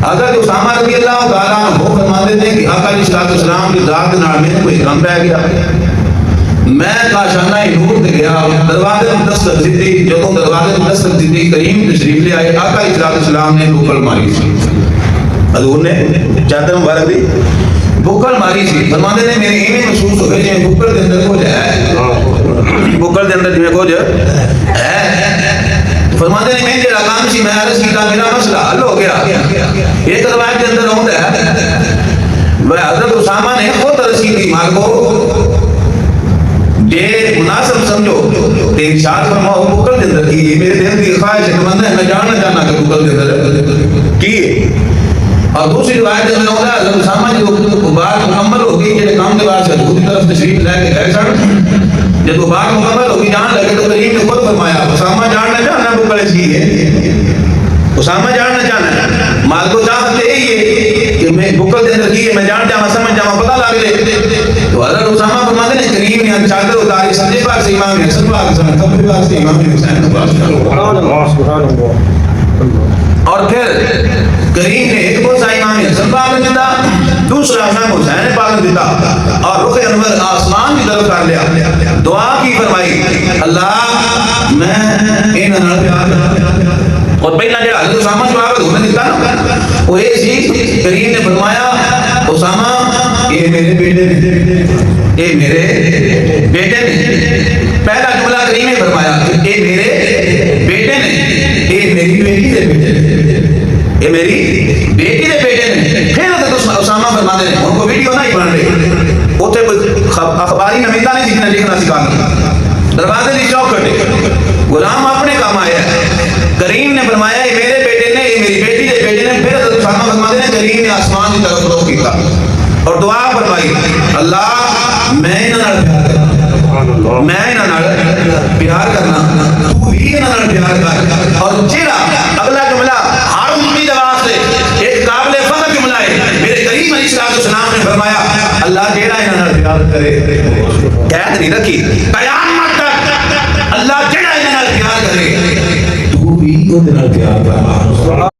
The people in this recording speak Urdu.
حضرت اسامہ رضی اللہ تعالیٰ عنہ فرماتے تھے کہ آقا علیہ السلام کی ذات نال میں کوئی کم رہ گیا، میں کاشانہ نور تے گیا، دروازے میں دستک دیتی، جدوں دروازے میں دستک دیتی کریم تشریف لے آئے، آقا علیہ السلام نے بکل ماری سی، حضور نے چادر مبارک دی بکل ماری سی، فرماتے نے میرے ایویں محسوس ہو گئے جی بکل دے اندر کچھ ہے، بکل دے اندر جویں کچھ ہے، فرماتے نے میں جڑا کام سی میں عرض کیتا میرا مسئلہ حل ہو گیا، ایک روایت کے اندر ہوندا ہے وہ حضرت اسامہ نے خود رسید دی مال کو جے مناسب سمجھو تے ارشاد فرماؤ بکل دے اندر کی میرے دل کی خواہش ہے کہ بندہ میں جاننا چاہنا کہ بکل دے اندر کی ہے۔ اور دوسری روایت میں ہوتا ہے حضرت اسامہ جو بات مکمل ہو گئی جڑے کام کے بعد سے حضور کی طرف تشریف لے کے گئے سن، جب وہ بات مکمل ہو گئی جان لگے تو کریم نے خود فرمایا اسامہ جاننا چاہنا بکل چیز ہے، اسامہ جاننا چاہنا مال کو چاہتے ہی ہے کہ میں بکل دے اندر کی ہے میں جان جاواں سمجھ جاواں پتہ لگ لے، تو حضرت اسامہ فرماتے ہیں کریم نے چادر اتاری سجدے پاک سے امام حسن پاک سے کھبے پاک سے امام حسین پاک سے سبحان اللہ، اور پھر کریم نے ایک بوسہ امام حسن پاک نے دیتا، دوسرا امام حسین پاک نے دیتا اور رخ انور آسمان کی طرف کر لیا، دعا کی فرمائی اللہ میں انہاں نال پیار کردا، اور پہلا جڑا حضرت اسامہ جواب انہوں نے دیتا نا وہ یہ سی کریم نے فرمایا اسامہ یہ میرے بیٹے نے، یہ میرے بیٹے نے، پہلا جملہ کریم نے فرمایا یہ میرے بیٹے نے، یہ میری بیٹی دے بیٹے نے، یہ میری بیٹی دے بیٹے نے، پھر حضرت اسامہ فرماتے ہیں ان کو ویڈیو نہیں بن رہی اتنے کوئی اخباری نویتا نہیں جتنا لکھنا سکھانا، دروازے کی چوک کٹے غلام اپنے کام آیا ہے، کریم نے فرمایا یہ میرے بیٹے نے، یہ میری بیٹی دے بیٹے نے، پھر حضرت اسامہ فرماتے ہیں کریم نے آسمان کی طرف رخ کیتا اور دعا فرمائی اللہ میں انہاں نال پیار کرنا، میں انہاں نال پیار کرنا، تو بھی انہاں نال پیار کر، اور جڑا اگلا جملہ ہر امتی دے واسطے ایک قابل فخر جملہ ہے، میرے کریم علیہ السلام نے فرمایا اللہ جڑا انہاں نال پیار کرے قید نہیں رکھی قیامت تک، اللہ جڑا انہاں نال پیار کرے تو بھی انہاں نال پیار کر۔